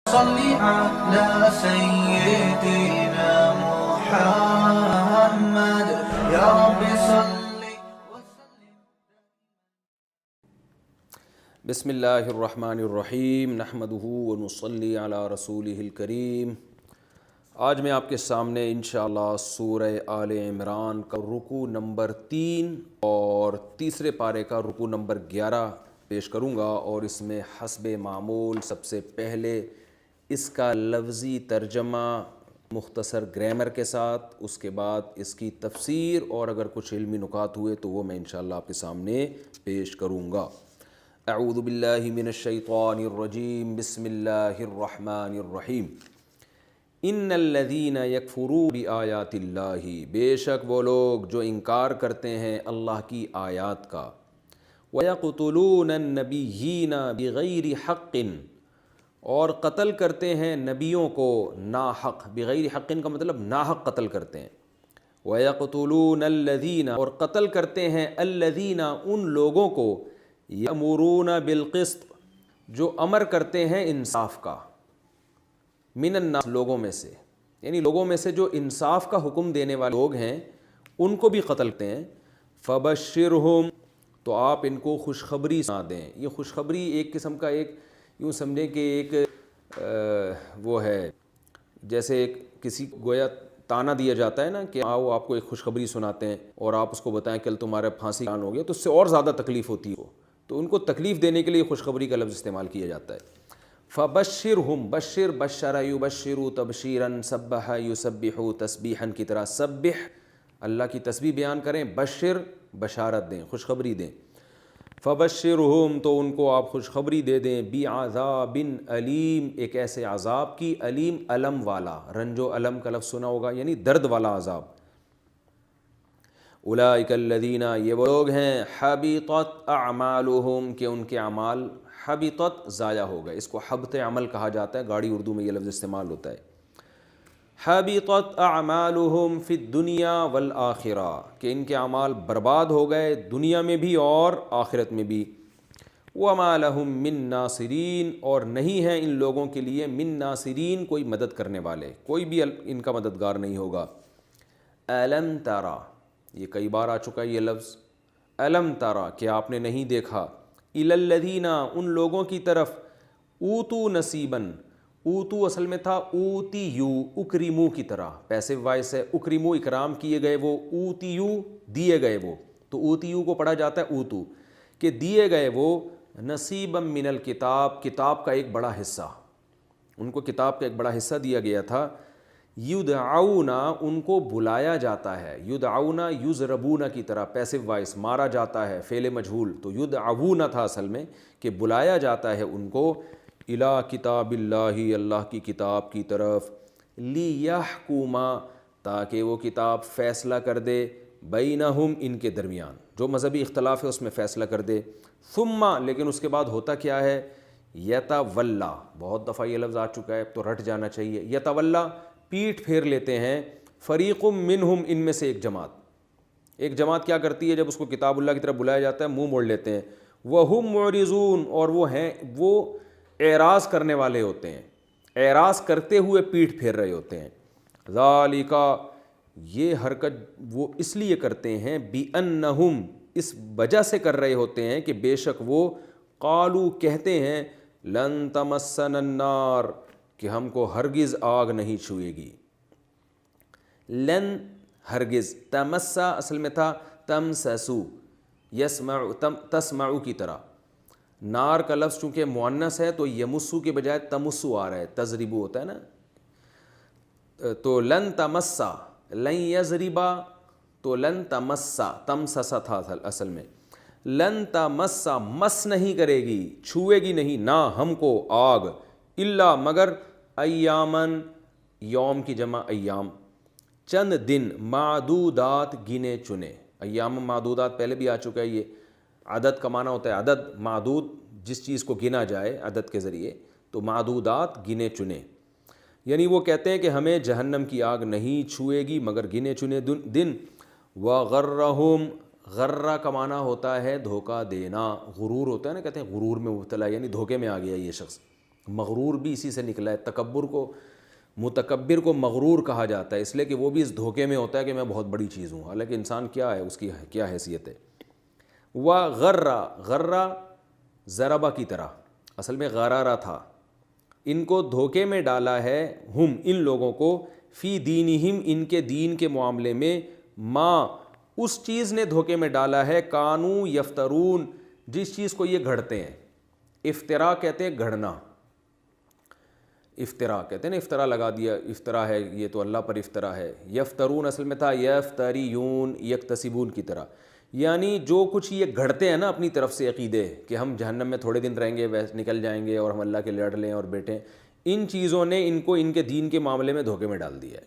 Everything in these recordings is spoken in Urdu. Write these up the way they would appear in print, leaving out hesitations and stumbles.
صل على سيدنا محمد يا رب صل وسلم. بسم اللہ الرحمن الرحیم نحمدہ ونصلی علی رسولہ الکریم. آج میں آپ کے سامنے انشاءاللہ سورہ آل عمران کا رکوع نمبر 3 اور تیسرے پارے کا رکوع نمبر 11 پیش کروں گا، اور اس میں حسب معمول سب سے پہلے اس کا لفظی ترجمہ مختصر گرامر کے ساتھ، اس کے بعد اس کی تفسیر اور اگر کچھ علمی نکات ہوئے تو وہ میں انشاءاللہ آپ کے سامنے پیش کروں گا. اعوذ باللہ من الشیطان الرجیم. بسم اللہ الرحمن الرحیم. ان الذین یکفرون بآیات اللہ، بے شک وہ لوگ جو انکار کرتے ہیں اللہ کی آیات کا، وَيَقْتُلُونَ النَّبِيِّينَ بِغَيْرِ حَقٍّ، اور قتل کرتے ہیں نبیوں کو ناحق. بغیر حق کا مطلب ناحق قتل کرتے ہیں. وَيَقْتُلُونَ الَّذِينَ، اور قتل کرتے ہیں الَّذِينَ ان لوگوں کو، یأمرون بالقسط جو امر کرتے ہیں انصاف کا، من الناس لوگوں میں سے، یعنی لوگوں میں سے جو انصاف کا حکم دینے والے لوگ ہیں ان کو بھی قتل کرتے ہیں. فبشرہم، تو آپ ان کو خوشخبری سنا دیں. یہ خوشخبری ایک قسم کا ایک یوں سمجھیں کہ ایک وہ ہے جیسے ایک کسی گویا تانا دیا جاتا ہے نا کہ آؤ آپ کو ایک خوشخبری سناتے ہیں اور آپ اس کو بتائیں کل تمہارے پھانسی کا اعلان ہو گیا، تو اس سے اور زیادہ تکلیف ہوتی ہے. تو ان کو تکلیف دینے کے لیے خوشخبری کا لفظ استعمال کیا جاتا ہے. فبشرہم، بشر بشر یبشر تبشیرا، سبح یسبح تسبیحا کی طرح. سبح اللہ کی تسبیح بیان کریں، بشر بشارت دیں، خوشخبری دیں. فبشرہم، تو ان کو آپ خوشخبری دے دیں، بعذاب علیم، ایک ایسے عذاب کی، علیم الم والا، رنج و الم کا لفظ سنا ہوگا یعنی درد والا عذاب. اولئک الذین، یہ وہ لوگ ہیں، حبطت اعمالہم، کہ ان کے اعمال حبطت ضائع ہو گئے. اس کو حبط عمل کہا جاتا ہے، گاڑی اردو میں یہ لفظ استعمال ہوتا ہے. حبطت اعمالہم فی الدنیا والآخرہ، کہ ان کے اعمال برباد ہو گئے دنیا میں بھی اور آخرت میں بھی. وما لہم من ناصرین، اور نہیں ہے ان لوگوں کے لیے من ناصرین کوئی مدد کرنے والے، کوئی بھی ان کا مددگار نہیں ہوگا. الم ترى، یہ کئی بار آ چکا ہے یہ لفظ. الم ترى، کہ آپ نے نہیں دیکھا، الی الذین، ان لوگوں کی طرف، اوتوا نصیبا، اوتو اصل میں تھا اوتیو، اکریمو کی طرح، پیسو وائس ہے. اکریمو اکرام کیے گئے وہ، اوتیو دیے گئے وہ، تو اوتیو کو پڑھا جاتا ہے اوتو، کہ دیے گئے وہ، نصیبا من الکتاب، کتاب کا ایک بڑا حصہ، ان کو کتاب کا ایک بڑا حصہ دیا گیا تھا. یدعون، ان کو بلایا جاتا ہے، یدعون یضربون کی طرح، پیسو وائس، مارا جاتا ہے، فعل مجہول، تو یدعون تھا اصل میں کہ بلایا جاتا ہے ان کو، الی کتاب اللہ، اللہ کی کتاب کی طرف، لیحکم، تاکہ وہ کتاب فیصلہ کر دے، بینہم، ان کے درمیان، جو مذہبی اختلاف ہے اس میں فیصلہ کر دے. ثم، لیکن اس کے بعد ہوتا کیا ہے، یتولا، بہت دفعہ یہ لفظ آ چکا ہے تو رٹ جانا چاہیے. یتولا، پیٹھ پھیر لیتے ہیں، فریق منہم، ان میں سے ایک جماعت. ایک جماعت کیا کرتی ہے جب اس کو کتاب اللہ کی طرف بلایا جاتا ہے، منہ موڑ لیتے ہیں. وہم معرضون، اور وہ ہیں، وہ اعراض کرنے والے ہوتے ہیں، اعراض کرتے ہوئے پیٹھ پھیر رہے ہوتے ہیں. ذالک، یہ حرکت وہ اس لیے کرتے ہیں، بِأَنَّهُمْ، اس وجہ سے کر رہے ہوتے ہیں کہ بے شک وہ، قالو، کہتے ہیں، لن تمسنا النار، کہ ہم کو ہرگز آگ نہیں چھوئے گی. لن، ہرگز، تمسا اصل میں تھا تمسسو، یسمع، تسمعو کی طرح. نار کا لفظ چونکہ مؤنث ہے تو یمسو کے بجائے تمسو آ رہا ہے، تضربو ہوتا ہے نا. تو لن تمسا، لن یضربا، تو لن تمسا، تمسسا تھا اصل میں. لن تمسا، مس نہیں کرے گی، چھوئے گی نہیں، نہ ہم کو آگ، الا، مگر، ایامن، یوم کی جمع ایام، چند دن، معدودات، گنے چنے. ایام معدودات پہلے بھی آ چکا ہے. یہ عدد کا معنی ہوتا ہے عدد، معدود جس چیز کو گنا جائے عدد کے ذریعے، تو معدودات، گنے چنے. یعنی وہ کہتے ہیں کہ ہمیں جہنم کی آگ نہیں چھوئے گی مگر گنے چنے دن. وغرہم، غرہ کا معنی ہوتا ہے دھوکہ دینا، غرور ہوتا ہے نا، کہتے ہیں غرور میں مبتلا، یعنی دھوکے میں آ گیا یہ شخص. مغرور بھی اسی سے نکلا ہے. متکبر کو مغرور کہا جاتا ہے اس لیے کہ وہ بھی اس دھوکے میں ہوتا ہے کہ میں بہت بڑی چیز ہوں، حالانکہ انسان کیا ہے، اس کی کیا حیثیت ہے. غرہ ضربہ کی طرح، اصل میں غرارہ تھا. ان کو دھوکے میں ڈالا ہے، ہم ان لوگوں کو، فی دینہم ان کے دین کے معاملے میں، ما اس چیز نے دھوکے میں ڈالا ہے، کانو یفترون جس چیز کو یہ گھڑتے ہیں. افترا کہتے ہیں گھڑنا، افترا کہتے ہیں نا، افترا لگا دیا، افترا ہے یہ تو اللہ پر افترا ہے. یفترون اصل میں تھا یفتریون یکتسبون کی طرح، یعنی جو کچھ یہ گھڑتے ہیں نا اپنی طرف سے عقیدے کہ ہم جہنم میں تھوڑے دن رہیں گے، ویسے نکل جائیں گے اور ہم اللہ کے لڑ لیں اور بیٹھیں، ان چیزوں نے ان کو ان کے دین کے معاملے میں دھوکے میں ڈال دیا ہے.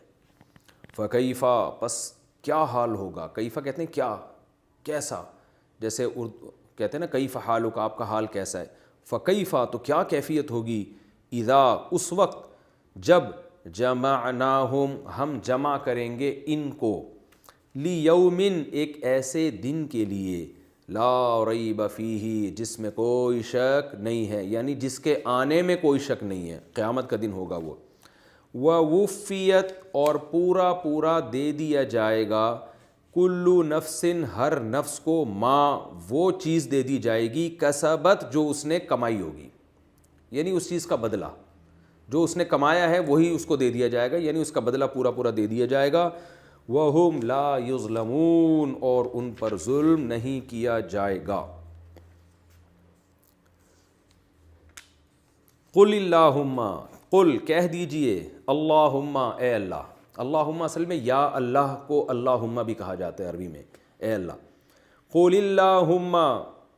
فکیفا پس کیا حال ہوگا، کیفا کہتے ہیں کیا، کیسا، جیسے اردو کہتے ہیں نا کیف حالک آپ کا حال کیسا ہے. فکیفا تو کیا کیفیت ہوگی، اذا اس وقت جب جمعناہم ہم جمع کریں گے ان کو، لیومن ایک ایسے دن کے لیے، لا ریب فیہ جس میں کوئی شک نہیں ہے، یعنی جس کے آنے میں کوئی شک نہیں ہے، قیامت کا دن ہوگا وہ. ووفیت اور پورا پورا دے دیا جائے گا، کلو نفس ہر نفس کو، ما وہ چیز دے دی جائے گی، کسبت جو اس نے کمائی ہوگی، یعنی اس چیز کا بدلہ جو اس نے کمایا ہے وہی اس کو دے دیا جائے گا، یعنی اس کا بدلہ پورا پورا دے دیا جائے گا. وَهُمْ لَا يُظْلَمُونَ اور ان پر ظلم نہیں کیا جائے گا. قُلِ اللَّهُمَّ قل کہہ دیجئے، اللہم اے اللہ. اللہم اصل میں یا اللہ کو اللہم بھی کہا جاتا ہے عربی میں، اے اللہ. قُلِ اللَّهُمَّ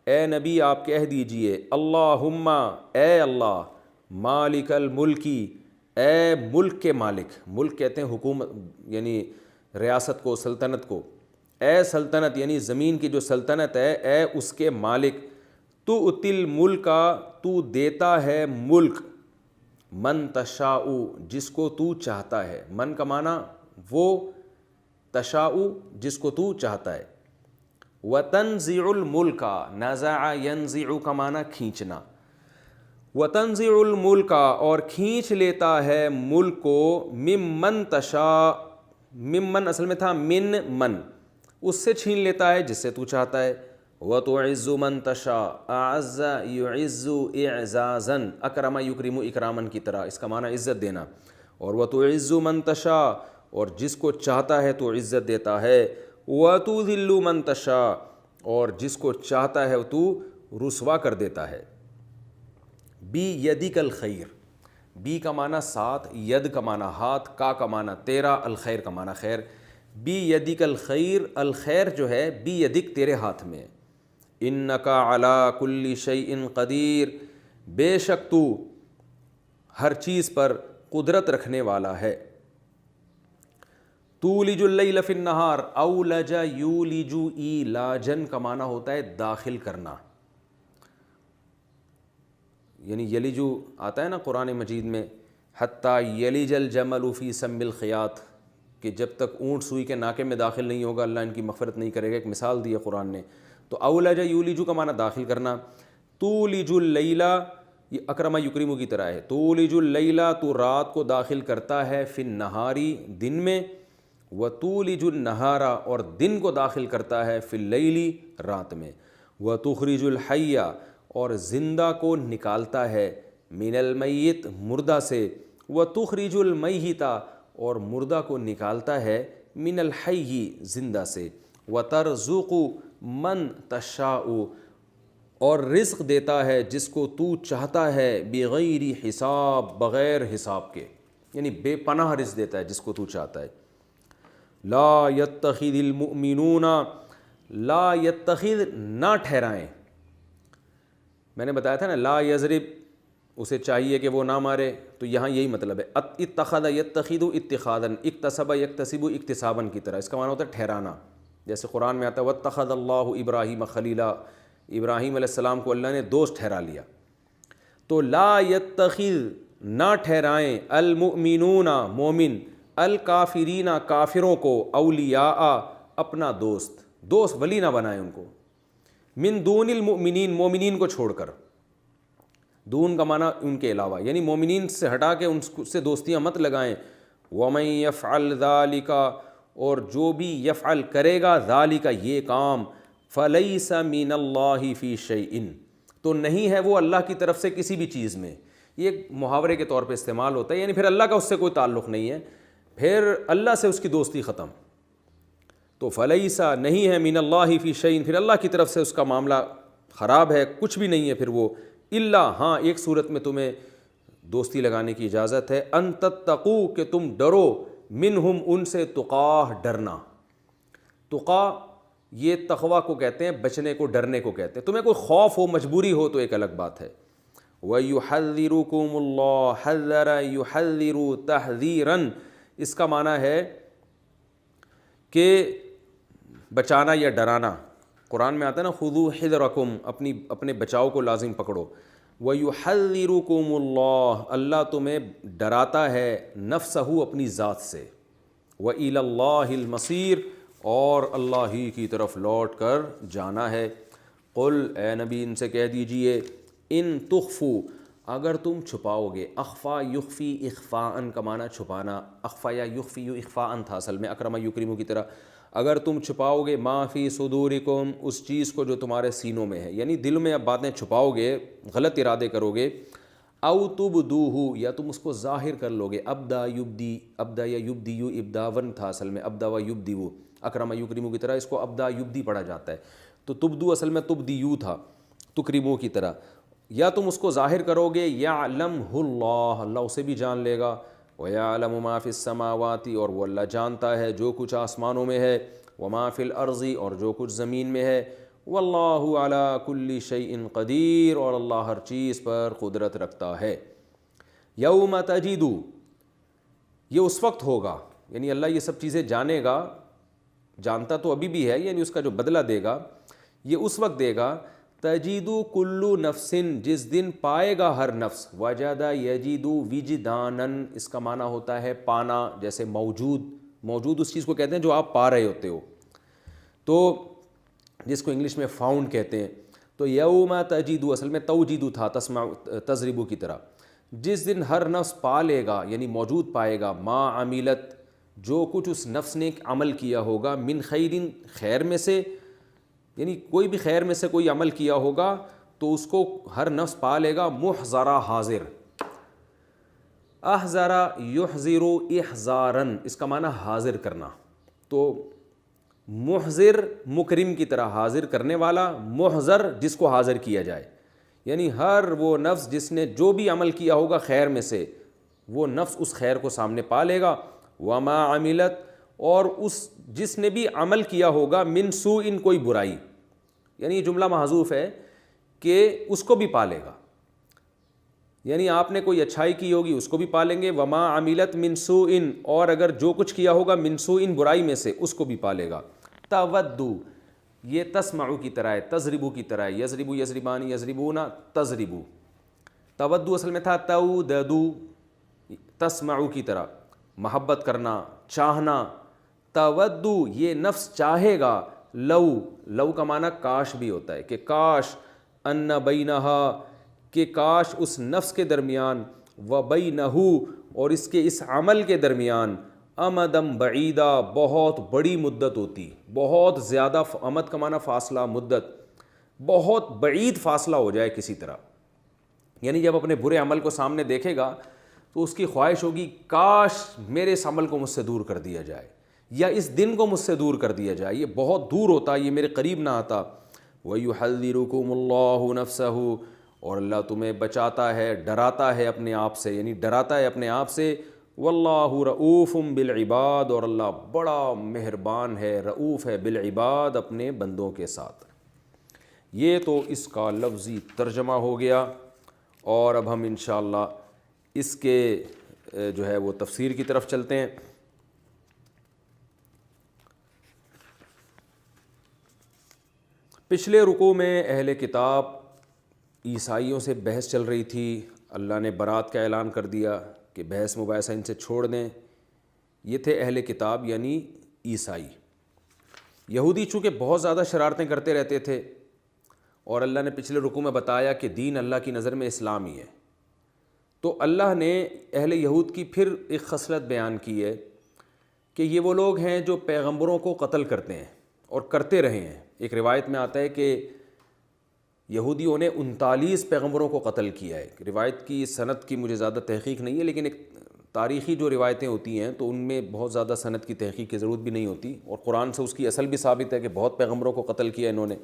اے نبی آپ کہہ دیجئے، اللہم اے اللہ، مالک الملکی اے ملک کے مالک، ملک کہتے ہیں حکومت یعنی ریاست کو، سلطنت کو، اے سلطنت یعنی زمین کی جو سلطنت ہے، اے اس کے مالک. تو اتل ملک تو دیتا ہے ملک، من تشاء جس کو تو چاہتا ہے، من کا معنی وہ، تشاء جس کو تو چاہتا ہے. وتنزع الملک نزع ینزع کا معنی کھینچنا، وتنزع الملک اور کھینچ لیتا ہے ملک کو، ممن تشاء، ممن اصل میں تھا من من، اس سے چھین لیتا ہے جس سے تو چاہتا ہے. وتعز من تشاء اعز یعز اعزازا، اکرم یکرم اکراما کی طرح، اس کا معنی عزت دینا. اور وتعز من تشاء اور جس کو چاہتا ہے تو عزت دیتا ہے. وتذل من تشاء اور جس کو چاہتا ہے تو رسوا کر دیتا ہے. بیدک الخیر، بی کا معنی ساتھ، ید کا معنی ہاتھ، کا معنی تیرا، الخیر کا معنی خیر. بیدک الخیر، الخیر جو ہے بیدک تیرے ہاتھ میں. انک علی کل شیء قدیر بے شک تو ہر چیز پر قدرت رکھنے والا ہے. تولج اللیل فی النہار، اولج یولج ایلاجن کا معنی ہوتا ہے داخل کرنا، یعنی یلجو آتا ہے نا قرآن مجید میں، حتیٰ یلج الجمل فی سم الخیاط، کہ جب تک اونٹ سوئی کے ناکے میں داخل نہیں ہوگا اللہ ان کی مغفرت نہیں کرے گا. ایک مثال دی ہے قرآن نے. تو اولج یولج کا معنی داخل کرنا. تولج اللیل یہ اکرم یکرم کی طرح ہے، تولج اللیل تو رات کو داخل کرتا ہے، فی النہاری دن میں، وتولج النہار اور دن کو داخل کرتا ہے، فی اللیل رات میں. وتخرج الحی اور زندہ کو نکالتا ہے، من المیت مردہ سے، وتخرج المیت اور مردہ کو نکالتا ہے، من الحی زندہ سے. وترزق من تشاء اور رزق دیتا ہے جس کو تو چاہتا ہے، بغیر حساب بغیر حساب کے، یعنی بے پناہ رزق دیتا ہے جس کو تو چاہتا ہے. لا یتخذ المؤمنون، لا یتخذ نہ ٹھہرائیں، میں نے بتایا تھا نا لا یضرب، اسے چاہیے کہ وہ نہ مارے، تو یہاں یہی مطلب ہے. اتخذ یتخذ اتخاذا، اکتسب یکتسب اکتسابا کی طرح، اس کا معنی ہوتا ہے ٹھہرانا. جیسے قرآن میں آتا ہے واتخذ اللہ ابراہیم خلیلا، ابراہیم علیہ السلام کو اللہ نے دوست ٹھہرا لیا. تو لا یتخذ نہ ٹھہرائیں، المؤمنون مومن، الکافرین کافروں کو، اولیاء اپنا دوست، دوست ولی نہ بنائیں ان کو، من دون المؤمنین مومنین کو چھوڑ کر. دون کا معنی ان کے علاوہ، یعنی مومنین سے ہٹا کے ان سے دوستیاں مت لگائیں. وَمَن يَفْعَلْ ذَلِكَ، اور جو بھی یفعل کرے گا ذالک یہ کام، فَلَيْسَ مِنَ اللَّهِ فِي شَيْءٍ، تو نہیں ہے وہ اللہ کی طرف سے کسی بھی چیز میں. یہ ایک محاورے کے طور پہ استعمال ہوتا ہے، یعنی پھر اللہ کا اس سے کوئی تعلق نہیں ہے، پھر اللہ سے اس کی دوستی ختم. تو فلیس نہیں ہے من اللہ فی شیء، پھر اللہ کی طرف سے اس کا معاملہ خراب ہے، کچھ بھی نہیں ہے پھر وہ. الا، ہاں ایک صورت میں تمہیں دوستی لگانے کی اجازت ہے، ان تتقوا، کہ تم ڈرو، منہم ان سے، تقاہ ڈرنا. تقا یہ تقویٰ کو کہتے ہیں، بچنے کو، ڈرنے کو کہتے ہیں. تمہیں کوئی خوف ہو، مجبوری ہو تو ایک الگ بات ہے. وَيُحَذِّرُكُمُ اللَّهُ، حَذَّرَ يُحَذِّرُ تَحْذِيرًا، اس کا معنی ہے کہ بچانا یا ڈرانا. قرآن میں آتا ہے نا خُذُوا حِذْرَكُمْ، اپنے بچاؤ کو لازم پکڑو. وَيُحَذِّرُكُمُ اللَّهُ، اللہ تمہیں ڈراتا ہے نفسہ، اپنی ذات سے. وَإِلَى اللَّهِ الْمَصِيرُ، اور اللہ ہی کی طرف لوٹ کر جانا ہے. قل، اے نبی ان سے کہہ دیجئے، ان تخفوا، اگر تم چھپاؤ گے. اخفا یخفی اخفاءً کا معنی چھپانا، اخفا یا یخفی اخفاءً تھا اصل میں، اکرم یکرم کی طرح. اگر تم چھپاؤ گے ما فی صدورکم، اس چیز کو جو تمہارے سینوں میں ہے، یعنی دل میں اب باتیں چھپاؤ گے، غلط ارادے کرو گے. او تبدوہ، یا تم اس کو ظاہر کر لو گے. ابدا یبدی، ابدا یا یبدیو ابداون تھا اصل میں، ابدا و یبدیو، اکرم یکرم کی طرح اس کو ابدا یبدی پڑھا جاتا ہے. تو تبدو اصل میں تبدیو تھا، تکرمو کی طرح. یا تم اس کو ظاہر کرو گے، یعلمہ اللہ، اللہ اسے بھی جان لے گا. وَيَعْلَمُ مَا فِي السَّمَاوَاتِ، اور وہ اللہ جانتا ہے جو کچھ آسمانوں میں ہے. وَمَا فِي الْأَرْضِ، اور جو کچھ زمین میں ہے. وَاللَّهُ عَلَى كُلِّ شَيْءٍ قَدِيرٌ، اور اللہ ہر چیز پر قدرت رکھتا ہے. یوم تجد، یہ اس وقت ہوگا، یعنی اللہ یہ سب چیزیں جانے گا، جانتا تو ابھی بھی ہے، یعنی اس کا جو بدلہ دے گا یہ اس وقت دے گا. تجیدو کلو نفسن، جس دن پائے گا ہر نفس. وجد یجیدو وجدانا، اس کا معنی ہوتا ہے پانا، جیسے موجود اس چیز کو کہتے ہیں جو آپ پا رہے ہوتے ہو، تو جس کو انگلش میں فاؤنڈ کہتے ہیں. تو یوم تجیدو اصل میں توجیدو تھا، تضربو کی طرح. جس دن ہر نفس پا لے گا، یعنی موجود پائے گا، ما عملت، جو کچھ اس نفس نے عمل کیا ہوگا، من خیرن، خیر میں سے، یعنی کوئی بھی خیر میں سے کوئی عمل کیا ہوگا تو اس کو ہر نفس پا لے گا. محضرہ، حاضر. احضرہ یحضر احضاراً، اس کا معنی حاضر کرنا. تو محضر مکرم کی طرح، حاضر کرنے والا. محضر جس کو حاضر کیا جائے، یعنی ہر وہ نفس جس نے جو بھی عمل کیا ہوگا خیر میں سے، وہ نفس اس خیر کو سامنے پا لے گا. وما عملت، اور اس جس نے بھی عمل کیا ہوگا، من سوء، کوئی برائی، یعنی یہ جملہ محذوف ہے کہ اس کو بھی پالے گا، یعنی آپ نے کوئی اچھائی کی ہوگی اس کو بھی پالیں گے. وما عملت من سوء، اور اگر جو کچھ کیا ہوگا من سوء، برائی میں سے، اس کو بھی پالے گا. تودو، یہ تسمعو کی طرح ہے، تضربو کی طرح ہے. یضربو یضربان یضربون، تضربو. تودو اصل میں تھا توددو، تسمعو کی طرح، محبت کرنا، چاہنا. تودو، یہ نفس چاہے گا. لو کا معنی کاش بھی ہوتا ہے، کہ کاش. ان بینہا، کہ کاش اس نفس کے درمیان. وبینہو، اور اس کے اس عمل کے درمیان. امدم بعیدہ، بہت بڑی مدت ہوتی، بہت زیادہ. امد کا معنی فاصلہ، مدت، بہت بعید فاصلہ ہو جائے کسی طرح. یعنی جب اپنے برے عمل کو سامنے دیکھے گا تو اس کی خواہش ہوگی کاش میرے اس عمل کو مجھ سے دور کر دیا جائے، یا اس دن کو مجھ سے دور کر دیا جائے، یہ بہت دور ہوتا، یہ میرے قریب نہ آتا. وَيُحَذِّرُكُمُ اللَّهُ نَفْسَهُ، اور اللہ تمہیں بچاتا ہے، ڈراتا ہے اپنے آپ سے، یعنی ڈراتا ہے اپنے آپ سے. وَاللَّهُ رَؤُوفٌ بِالْعِبَادِ، اور اللہ بڑا مہربان ہے، رؤوف ہے، بالعباد، اپنے بندوں کے ساتھ. یہ تو اس کا لفظی ترجمہ ہو گیا، اور اب ہم انشاءاللہ اس کے جو ہے وہ تفسیر کی طرف چلتے ہیں. پچھلے رکوع میں اہل کتاب عیسائیوں سے بحث چل رہی تھی. اللہ نے برات کا اعلان کر دیا کہ بحث مباحثہ ان سے چھوڑ دیں. یہ تھے اہل کتاب یعنی عیسائی. یہودی چونکہ بہت زیادہ شرارتیں کرتے رہتے تھے، اور اللہ نے پچھلے رکوع میں بتایا کہ دین اللہ کی نظر میں اسلام ہی ہے، تو اللہ نے اہل یہود کی پھر ایک خصلت بیان کی ہے کہ یہ وہ لوگ ہیں جو پیغمبروں کو قتل کرتے ہیں اور کرتے رہے ہیں۔ ایک روایت میں آتا ہے کہ یہودیوں نے 39 پیغمبروں کو قتل کیا ہے۔ روایت کی سند کی مجھے زیادہ تحقیق نہیں ہے، لیکن ایک تاریخی جو روایتیں ہوتی ہیں تو ان میں بہت زیادہ سند کی تحقیق کی ضرورت بھی نہیں ہوتی، اور قرآن سے اس کی اصل بھی ثابت ہے کہ بہت پیغمبروں کو قتل کیا انہوں نے۔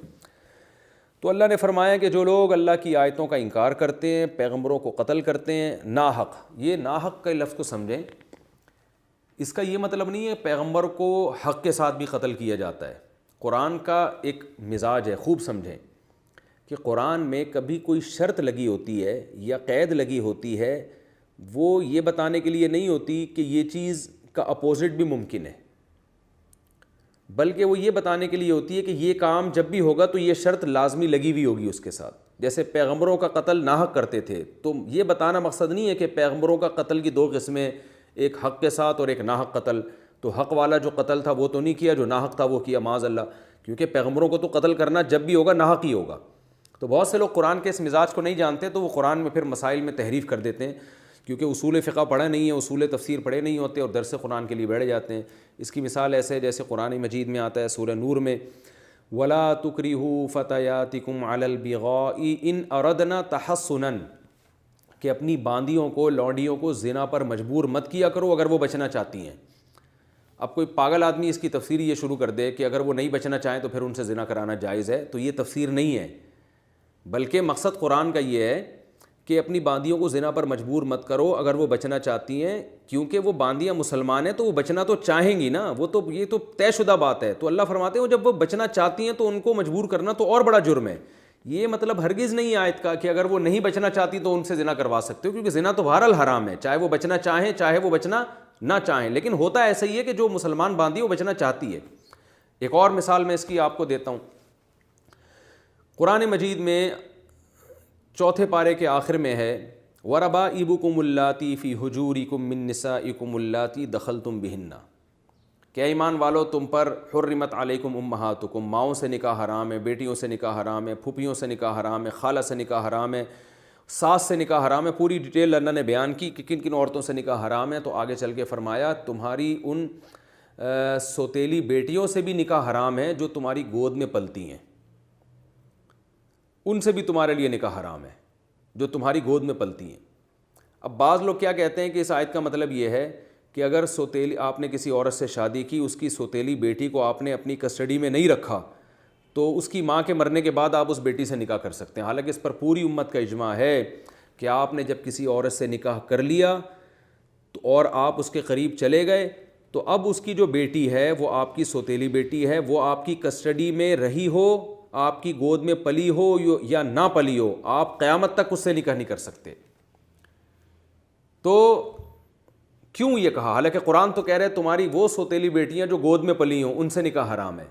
تو اللہ نے فرمایا کہ جو لوگ اللہ کی آیتوں کا انکار کرتے ہیں، پیغمبروں کو قتل کرتے ہیں ناحق، یہ ناحق کے لفظ کو سمجھیں، اس کا یہ مطلب نہیں ہے پیغمبر کو حق کے ساتھ بھی قتل کیا جاتا ہے۔ قرآن کا ایک مزاج ہے، خوب سمجھیں کہ قرآن میں کبھی کوئی شرط لگی ہوتی ہے یا قید لگی ہوتی ہے، وہ یہ بتانے کے لیے نہیں ہوتی کہ یہ چیز کا اپوزٹ بھی ممکن ہے، بلکہ وہ یہ بتانے کے لیے ہوتی ہے کہ یہ کام جب بھی ہوگا تو یہ شرط لازمی لگی ہوئی ہوگی اس کے ساتھ۔ جیسے پیغمبروں کا قتل ناحق کرتے تھے، تو یہ بتانا مقصد نہیں ہے کہ پیغمبروں کا قتل کی 2 قسمیں، ایک حق کے ساتھ اور ایک ناحق قتل۔ تو حق والا جو قتل تھا وہ تو نہیں کیا، جو ناحق تھا وہ کیا، معاذ اللہ، کیونکہ پیغمبروں کو تو قتل کرنا جب بھی ہوگا ناحق ہی ہوگا۔ تو بہت سے لوگ قرآن کے اس مزاج کو نہیں جانتے، تو وہ قرآن میں پھر مسائل میں تحریف کر دیتے ہیں، کیونکہ اصول فقہ پڑھے نہیں ہیں، اصول تفسیر پڑھے نہیں ہوتے، اور درس قرآن کے لیے بیٹھ جاتے ہیں۔ اس کی مثال ایسے ہے جیسے قرآن مجید میں آتا ہے سورہ نور میں، وَلَا تُكْرِهُوا فَتَيَاتِكُمْ عَلَى الْبِغَاءِ إِنْ أَرَدْنَا تَحَصُّنًا، کہ اپنی باندیوں کو، لونڈیوں کو زنا پر مجبور مت کیا کرو اگر وہ بچنا چاہتی ہیں۔ اب کوئی پاگل آدمی اس کی تفسیر یہ شروع کر دے کہ اگر وہ نہیں بچنا چاہیں تو پھر ان سے زنا کرانا جائز ہے، تو یہ تفسیر نہیں ہے، بلکہ مقصد قرآن کا یہ ہے کہ اپنی باندیوں کو زنا پر مجبور مت کرو اگر وہ بچنا چاہتی ہیں، کیونکہ وہ باندیاں مسلمان ہیں تو وہ بچنا تو چاہیں گی نا، وہ تو یہ تو طے شدہ بات ہے۔ تو اللہ فرماتے ہیں جب وہ بچنا چاہتی ہیں تو ان کو مجبور کرنا تو اور بڑا جرم ہے۔ یہ مطلب ہرگز نہیں آیت کا کہ اگر وہ نہیں بچنا چاہتی تو ان سے زنا کروا سکتے ہو، کیونکہ زنا تو بہرحال حرام ہے، چاہے وہ بچنا چاہیں چاہے وہ بچنا نہ چاہیں، لیکن ہوتا ایسا ہی ہے کہ جو مسلمان باندی وہ بچنا چاہتی ہے۔ ایک اور مثال میں اس کی آپ کو دیتا ہوں، قرآن مجید میں 4 پارے کے آخر میں ہے وَرَبَائِبُكُمُ اللَّاتِي فِي حُجُورِكُم مِّن نِّسَائِكُمُ اللَّاتِي دَخَلْتُم بِهِنَّ، کہ ایمان والو تم پر حرمت علیکم امہاتکم، ماؤں سے نکاح حرام ہے، بیٹیوں سے نکاح حرام ہے، پھوپھیوں سے نکاح حرام ہے، خالہ سے نکاح حرام ہے، ساس سے نکاح حرام ہے۔ پوری ڈیٹیل اللہ نے بیان کی کہ کن کن عورتوں سے نکاح حرام ہے، تو آگے چل کے فرمایا تمہاری ان سوتیلی بیٹیوں سے بھی نکاح حرام ہے جو تمہاری گود میں پلتی ہیں، ان سے بھی تمہارے لیے نکاح حرام ہے جو تمہاری گود میں پلتی ہیں۔ اب بعض لوگ کیا کہتے ہیں کہ اس آیت کا مطلب یہ ہے کہ اگر سوتیلی آپ نے کسی عورت سے شادی کی، اس کی سوتیلی بیٹی کو آپ نے اپنی کسٹڈی میں نہیں رکھا، تو اس کی ماں کے مرنے کے بعد آپ اس بیٹی سے نکاح کر سکتے ہیں۔ حالانکہ اس پر پوری امت کا اجماع ہے کہ آپ نے جب کسی عورت سے نکاح کر لیا تو اور آپ اس کے قریب چلے گئے، تو اب اس کی جو بیٹی ہے وہ آپ کی سوتیلی بیٹی ہے، وہ آپ کی کسٹڈی میں رہی ہو، آپ کی گود میں پلی ہو یا نہ پلی ہو، آپ قیامت تک اس سے نکاح نہیں کر سکتے۔ تو کیوں یہ کہا؟ حالانکہ قرآن تو کہہ رہے تمہاری وہ سوتیلی بیٹیاں جو گود میں پلی ہوں ان سے نکاح حرام ہے۔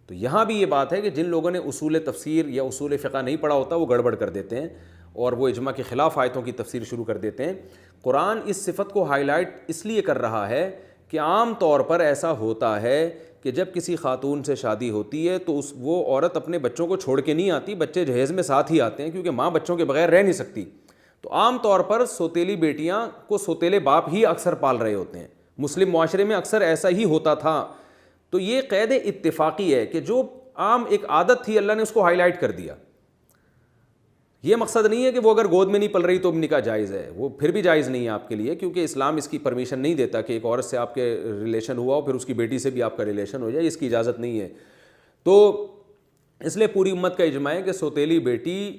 تو یہاں بھی یہ بات ہے کہ جن لوگوں نے اصول تفسیر یا اصول فقہ نہیں پڑھا ہوتا وہ گڑبڑ کر دیتے ہیں اور وہ اجماع کے خلاف آیتوں کی تفسیر شروع کر دیتے ہیں۔ قرآن اس صفت کو ہائی لائٹ اس لیے کر رہا ہے کہ عام طور پر ایسا ہوتا ہے کہ جب کسی خاتون سے شادی ہوتی ہے تو وہ عورت اپنے بچوں کو چھوڑ کے نہیں آتی، بچے جہیز میں ساتھ ہی آتے ہیں، کیونکہ ماں بچوں کے بغیر رہ نہیں سکتی۔ تو عام طور پر سوتیلی بیٹیاں کو سوتیلے باپ ہی اکثر پال رہے ہوتے ہیں، مسلم معاشرے میں اکثر ایسا ہی ہوتا تھا۔ تو یہ قید اتفاقی ہے کہ جو عام ایک عادت تھی اللہ نے اس کو ہائی لائٹ کر دیا۔ یہ مقصد نہیں ہے کہ وہ اگر گود میں نہیں پل رہی تو نکاح جائز ہے، وہ پھر بھی جائز نہیں ہے آپ کے لیے، کیونکہ اسلام اس کی پرمیشن نہیں دیتا کہ ایک عورت سے آپ کے ریلیشن ہوا ہو پھر اس کی بیٹی سے بھی آپ کا ریلیشن ہو جائے، اس کی اجازت نہیں ہے۔ تو اس لیے پوری امت کا اجماع ہے کہ سوتیلی بیٹی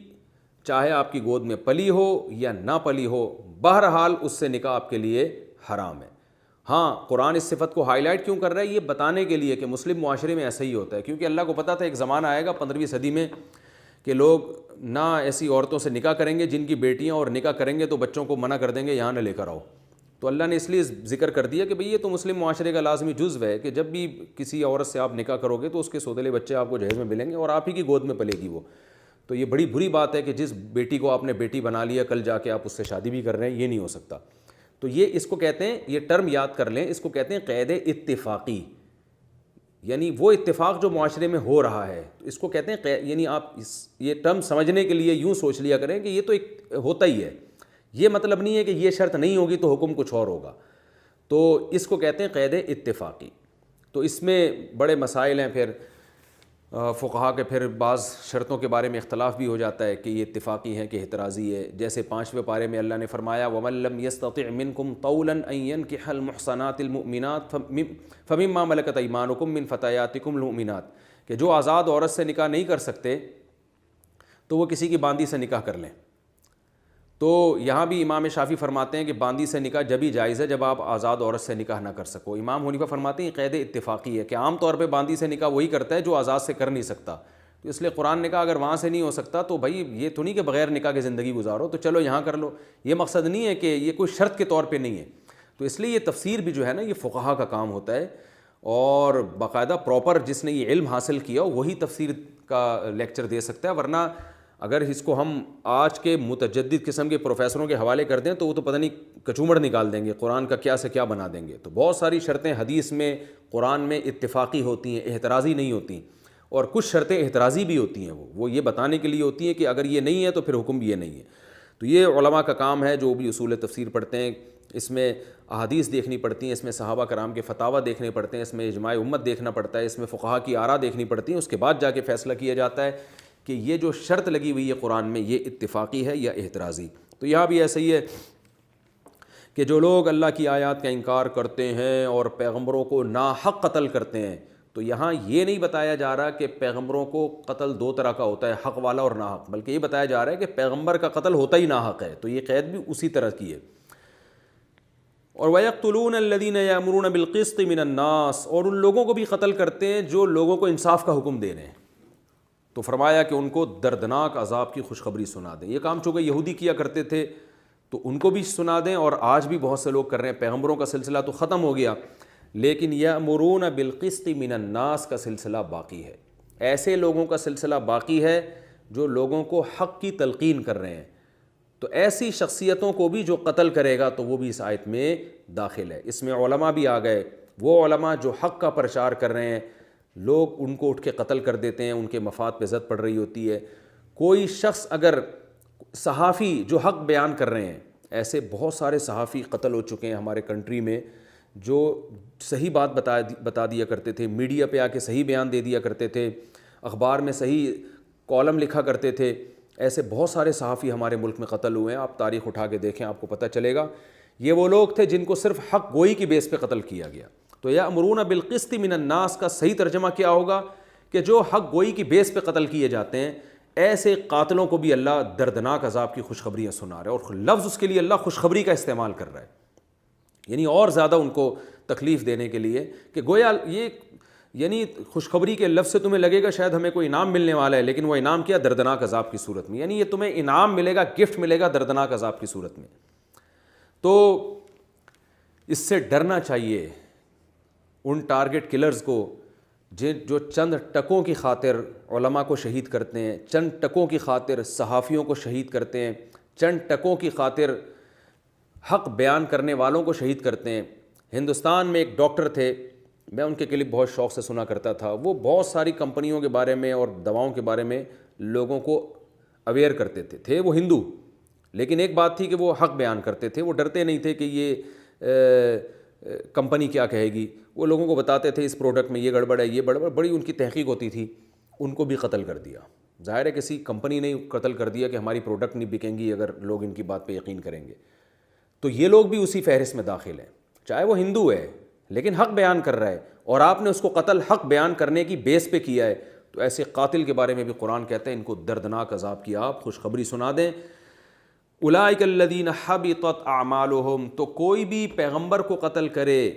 چاہے آپ کی گود میں پلی ہو یا نہ پلی ہو، بہرحال اس سے نکاح آپ کے لیے حرام ہے۔ ہاں، قرآن اس صفت کو ہائی لائٹ کیوں کر رہا ہے؟ یہ بتانے کے لیے کہ مسلم معاشرے میں ایسا ہی ہوتا ہے، کیونکہ اللہ کو پتہ تھا ایک زمانہ آئے گا 15ویں صدی میں کہ لوگ نہ ایسی عورتوں سے نکاح کریں گے جن کی بیٹیاں، اور نکاح کریں گے تو بچوں کو منع کر دیں گے یہاں نہ لے کر آؤ۔ تو اللہ نے اس لیے ذکر کر دیا کہ بھئی یہ تو مسلم معاشرے کا لازمی جزو ہے کہ جب بھی کسی عورت سے آپ نکاح کرو گے تو اس کے سوتیلے بچے آپ کو جہیز میں ملیں گے اور آپ ہی کی گود میں پلے گی وہ۔ تو یہ بڑی بری بات ہے کہ جس بیٹی کو آپ نے بیٹی بنا لیا کل جا کے آپ اس سے شادی بھی کر رہے ہیں، یہ نہیں ہو سکتا۔ تو یہ اس کو کہتے ہیں، یہ ٹرم یاد کر لیں، اس کو کہتے ہیں قید اتفاقی۔ یعنی وہ اتفاق جو معاشرے میں ہو رہا ہے، تو اس کو کہتے ہیں یعنی آپ یہ ٹرم سمجھنے کے لیے یوں سوچ لیا کریں کہ یہ تو ایک ہوتا ہی ہے، یہ مطلب نہیں ہے کہ یہ شرط نہیں ہوگی تو حکم کچھ اور ہوگا، تو اس کو کہتے ہیں قید اتفاقی۔ تو اس میں بڑے مسائل ہیں، پھر فقہا کے پھر بعض شرطوں کے بارے میں اختلاف بھی ہو جاتا ہے کہ یہ اتفاقی ہے کہ احترازی ہے۔ جیسے 5ویں پارے میں اللہ نے فرمایا وَمَن لَّمْ يَسْتَطِعْ مِنكُمْ طَوْلًا أَن يَنكِحَ الْمُحْصَنَاتِ الْمُؤْمِنَاتِ فَمِمَّا مَلَكَتْ أَيْمَانُكُم مِّن فَتَيَاتِكُمُ الْمُؤْمِنَاتِ، کہ جو آزاد عورت سے نکاح نہیں کر سکتے تو وہ کسی کی باندی سے نکاح کر لیں۔ تو یہاں بھی امام شافعی فرماتے ہیں کہ باندی سے نکاح جب ہی جائز ہے جب آپ آزاد عورت سے نکاح نہ کر سکو۔ امام حنیفہ فرماتے ہیں قید اتفاقی ہے کہ عام طور پہ باندی سے نکاح وہی کرتا ہے جو آزاد سے کر نہیں سکتا، تو اس لیے قرآن نے کہا اگر وہاں سے نہیں ہو سکتا تو بھائی یہ تو نہیں کہ بغیر نکاح کے زندگی گزارو، تو چلو یہاں کر لو۔ یہ مقصد نہیں ہے کہ یہ کوئی شرط کے طور پہ نہیں ہے، تو اس لیے یہ تفسیر بھی جو ہے نا یہ فقہا کا کام ہوتا ہے، اور باقاعدہ پراپر جس نے یہ علم حاصل کیا وہی تفسیر کا لیکچر دے سکتا ہے، ورنہ اگر اس کو ہم آج کے متجدد قسم کے پروفیسروں کے حوالے کر دیں تو وہ تو پتہ نہیں کچومڑ نکال دیں گے، قرآن کا کیا سے کیا بنا دیں گے۔ تو بہت ساری شرطیں حدیث میں قرآن میں اتفاقی ہوتی ہیں، احترازی نہیں ہوتی، اور کچھ شرطیں احترازی بھی ہوتی ہیں، وہ یہ بتانے کے لیے ہوتی ہیں کہ اگر یہ نہیں ہے تو پھر حکم بھی یہ نہیں ہے۔ تو یہ علماء کا کام ہے جو بھی اصول تفسیر پڑھتے ہیں، اس میں احادیث دیکھنی پڑتی ہیں، اس میں صحابہ کرام کے فتاویٰ دیکھنے پڑتے ہیں، اس میں اجماع امت دیکھنا پڑتا ہے، اس میں فقہا کی آراء دیکھنی پڑتی ہیں، اس کے بعد جا کے فیصلہ کیا جاتا ہے کہ یہ جو شرط لگی ہوئی ہے قرآن میں یہ اتفاقی ہے یا احترازی۔ تو یہاں بھی ایسا ہی ہے کہ جو لوگ اللہ کی آیات کا انکار کرتے ہیں اور پیغمبروں کو ناحق قتل کرتے ہیں، تو یہاں یہ نہیں بتایا جا رہا کہ پیغمبروں کو قتل دو طرح کا ہوتا ہے، حق والا اور ناحق، بلکہ یہ بتایا جا رہا ہے کہ پیغمبر کا قتل ہوتا ہی ناحق ہے، تو یہ قید بھی اسی طرح کی ہے۔ اور وَيَقْتُلُونَ الَّذِينَ يَأْمُرُونَ بِالْقِسْطِ مِنَ النَّاسِ، اور ان لوگوں کو بھی قتل کرتے ہیں جو لوگوں کو انصاف کا حکم دے رہے ہیں، تو فرمایا کہ ان کو دردناک عذاب کی خوشخبری سنا دیں۔ یہ کام چونکہ یہودی کیا کرتے تھے تو ان کو بھی سنا دیں، اور آج بھی بہت سے لوگ کر رہے ہیں۔ پیغمبروں کا سلسلہ تو ختم ہو گیا، لیکن یأمرون بالقسط من الناس کا سلسلہ باقی ہے، ایسے لوگوں کا سلسلہ باقی ہے جو لوگوں کو حق کی تلقین کر رہے ہیں۔ تو ایسی شخصیتوں کو بھی جو قتل کرے گا تو وہ بھی اس آیت میں داخل ہے۔ اس میں علماء بھی آ گئے، وہ علماء جو حق کا پرچار کر رہے ہیں، لوگ ان کو اٹھ کے قتل کر دیتے ہیں، ان کے مفاد پہ زد پڑ رہی ہوتی ہے۔ کوئی شخص اگر صحافی جو حق بیان کر رہے ہیں، ایسے بہت سارے صحافی قتل ہو چکے ہیں ہمارے کنٹری میں جو صحیح بات بتا دیا کرتے تھے، میڈیا پہ آ کے صحیح بیان دے دیا کرتے تھے، اخبار میں صحیح کالم لکھا کرتے تھے، ایسے بہت سارے صحافی ہمارے ملک میں قتل ہوئے ہیں۔ آپ تاریخ اٹھا کے دیکھیں آپ کو پتہ چلے گا، یہ وہ لوگ تھے جن کو صرف حق گوئی کی بیس پہ قتل کیا گیا۔ تو یأمرون بالقسط من الناس کا صحیح ترجمہ کیا ہوگا کہ جو حق گوئی کی بیس پہ قتل کیے جاتے ہیں، ایسے قاتلوں کو بھی اللہ دردناک عذاب کی خوشخبریاں سنا رہا ہے، اور لفظ اس کے لیے اللہ خوشخبری کا استعمال کر رہا ہے، یعنی اور زیادہ ان کو تکلیف دینے کے لیے کہ گویا یہ یعنی خوشخبری کے لفظ سے تمہیں لگے گا شاید ہمیں کوئی انعام ملنے والا ہے، لیکن وہ انعام کیا؟ دردناک عذاب کی صورت میں، یعنی یہ تمہیں انعام ملے گا، گفٹ ملے گا دردناک عذاب کی صورت میں۔ تو اس سے ڈرنا چاہیے ان ٹارگٹ کلرز کو جو چند ٹکوں کی خاطر علماء کو شہید کرتے ہیں، چند ٹکوں کی خاطر صحافیوں کو شہید کرتے ہیں، چند ٹکوں کی خاطر حق بیان کرنے والوں کو شہید کرتے ہیں۔ ہندوستان میں ایک ڈاکٹر تھے، میں ان کے کلپ بہت شوق سے سنا کرتا تھا، وہ بہت ساری کمپنیوں کے بارے میں اور دواؤں کے بارے میں لوگوں کو اویئر کرتے تھے وہ ہندو، لیکن ایک بات تھی کہ وہ حق بیان کرتے تھے، وہ ڈرتے نہیں تھے کہ یہ کمپنی کیا کہے گی، وہ لوگوں کو بتاتے تھے اس پروڈکٹ میں یہ گڑبڑ ہے، یہ گڑبڑ، بڑی ان کی تحقیق ہوتی تھی۔ ان کو بھی قتل کر دیا، ظاہر ہے کسی کمپنی نے قتل کر دیا کہ ہماری پروڈکٹ نہیں بکیں گی اگر لوگ ان کی بات پہ یقین کریں گے۔ تو یہ لوگ بھی اسی فہرست میں داخل ہیں، چاہے وہ ہندو ہے لیکن حق بیان کر رہا ہے، اور آپ نے اس کو قتل حق بیان کرنے کی بیس پہ کیا ہے، تو ایسے قاتل کے بارے میں بھی قرآن کہتے ہیں ان کو دردناک عذاب کی آپ خوشخبری سنا دیں۔ اولئک الذین حبطت اعمالہم، تو کوئی بھی پیغمبر کو قتل کرے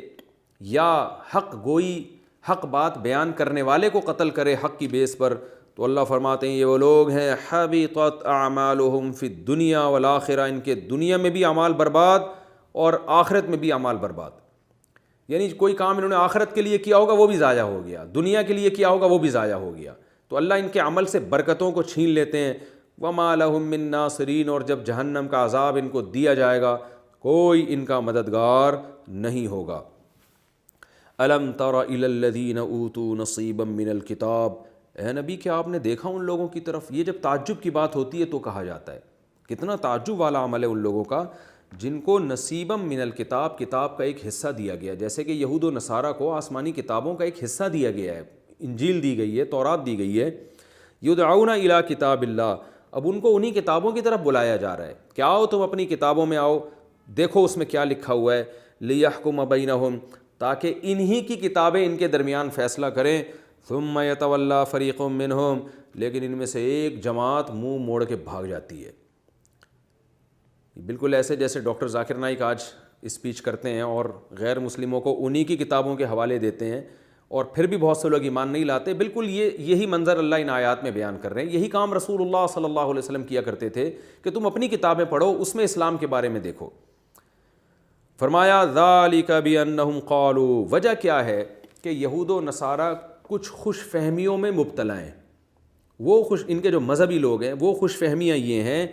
یا حق گوئی حق بات بیان کرنے والے کو قتل کرے حق کی بیس پر، تو اللہ فرماتے ہیں یہ وہ لوگ ہیں حبطت اعمالہم فی الدنیا والآخرہ، ان کے دنیا میں بھی اعمال برباد اور آخرت میں بھی اعمال برباد، یعنی کوئی کام انہوں نے آخرت کے لیے کیا ہوگا وہ بھی ضائع ہو گیا، دنیا کے لیے کیا ہوگا وہ بھی ضائع ہو گیا، تو اللہ ان کے عمل سے برکتوں کو چھین لیتے ہیں۔ وَمَا لَهُم مِّن نَاصِرِينَ، اور جب جہنم کا عذاب ان کو دیا جائے گا کوئی ان کا مددگار نہیں ہوگا۔ الم تر الی الذین اوتوا نصیبا من الکتاب، اے نبی کیا آپ نے دیکھا ان لوگوں کی طرف؟ یہ جب تعجب کی بات ہوتی ہے تو کہا جاتا ہے کتنا تعجب والا عمل ہے ان لوگوں کا جن کو نصیبا من الکتاب، کتاب کا ایک حصہ دیا گیا، جیسے کہ یہود و نصارہ کو آسمانی کتابوں کا ایک حصہ دیا گیا ہے، انجیل دی گئی ہے، تورات دی گئی ہے، یدعون الی کتاب اللہ، اب ان کو انہی کتابوں کی طرف بلایا جا رہا ہے کہ آؤ تم اپنی کتابوں میں آؤ، دیکھو اس میں کیا لکھا ہوا ہے، لیحکم بینہم، تاکہ انہی کی کتابیں ان کے درمیان فیصلہ کریں، ثم یتولی فریق منہم، لیکن ان میں سے ایک جماعت منہ موڑ کے بھاگ جاتی ہے۔ بالکل ایسے جیسے ڈاکٹر ذاکر نائک آج اسپیچ کرتے ہیں اور غیر مسلموں کو انہی کی کتابوں کے حوالے دیتے ہیں، اور پھر بھی بہت سے لوگ ایمان نہیں لاتے۔ بالکل یہی منظر اللہ ان آیات میں بیان کر رہے ہیں، یہی کام رسول اللہ صلی اللہ علیہ وسلم کیا کرتے تھے کہ تم اپنی کتابیں پڑھو، اس میں اسلام کے بارے میں دیکھو۔ فرمایا ذالک بانہم قالوا، وجہ کیا ہے کہ یہود و نصارہ کچھ خوش فہمیوں میں مبتلا ہیں، ان کے جو مذہبی لوگ ہیں وہ خوش فہمیاں یہ ہیں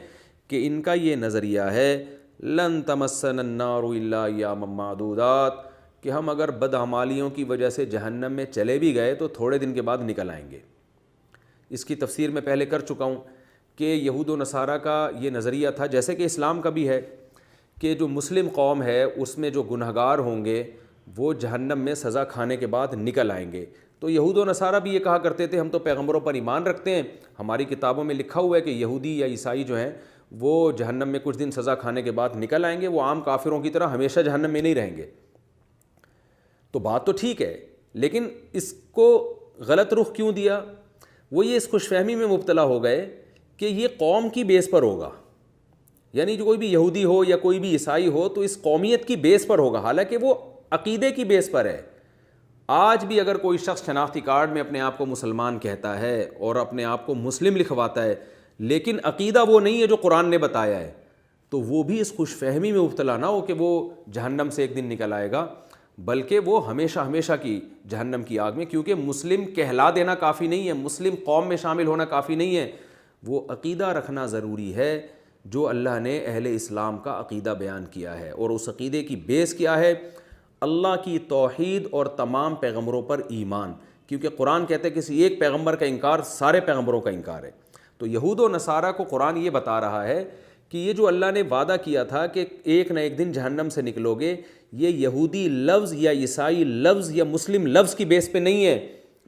کہ ان کا یہ نظریہ ہے لن تمسنا النار الا ایاما معدودات، کہ ہم اگر بدعمالیوں کی وجہ سے جہنم میں چلے بھی گئے تو تھوڑے دن کے بعد نکل آئیں گے۔ اس کی تفسیر میں پہلے کر چکا ہوں کہ یہود و نصارہ کا یہ نظریہ تھا، جیسے کہ اسلام کا بھی ہے، کہ جو مسلم قوم ہے اس میں جو گنہگار ہوں گے وہ جہنم میں سزا کھانے کے بعد نکل آئیں گے۔ تو یہود و نصارہ بھی یہ کہا کرتے تھے ہم تو پیغمبروں پر ایمان رکھتے ہیں، ہماری کتابوں میں لکھا ہوا ہے کہ یہودی یا عیسائی جو ہیں وہ جہنم میں کچھ دن سزا کھانے کے بعد نکل آئیں گے، وہ عام کافروں کی طرح ہمیشہ جہنم میں نہیں رہیں گے۔ تو بات تو ٹھیک ہے، لیکن اس کو غلط رخ کیوں دیا؟ وہ یہ اس خوش فہمی میں مبتلا ہو گئے کہ یہ قوم کی بیس پر ہوگا، یعنی جو کوئی بھی یہودی ہو یا کوئی بھی عیسائی ہو تو اس قومیت کی بیس پر ہوگا، حالانکہ وہ عقیدے کی بیس پر ہے۔ آج بھی اگر کوئی شخص شناختی کارڈ میں اپنے آپ کو مسلمان کہتا ہے اور اپنے آپ کو مسلم لکھواتا ہے لیکن عقیدہ وہ نہیں ہے جو قرآن نے بتایا ہے، تو وہ بھی اس خوش فہمی میں مبتلا نہ ہو کہ وہ جہنم سے ایک دن نکل آئے گا، بلکہ وہ ہمیشہ ہمیشہ کی جہنم کی آگ میں، کیونکہ مسلم کہلا دینا کافی نہیں ہے، مسلم قوم میں شامل ہونا کافی نہیں ہے، وہ عقیدہ رکھنا ضروری ہے جو اللہ نے اہل اسلام کا عقیدہ بیان کیا ہے، اور اس عقیدے کی بیس کیا ہے؟ اللہ کی توحید اور تمام پیغمبروں پر ایمان، کیونکہ قرآن کہتے ہیں کسی ایک پیغمبر کا انکار سارے پیغمبروں کا انکار ہے۔ تو یہود و نصارہ کو قرآن یہ بتا رہا ہے کہ یہ جو اللہ نے وعدہ کیا تھا کہ ایک نہ ایک دن جہنم سے نکلو گے، یہ یہودی لفظ یا عیسائی لفظ یا مسلم لفظ کی بیس پہ نہیں ہے،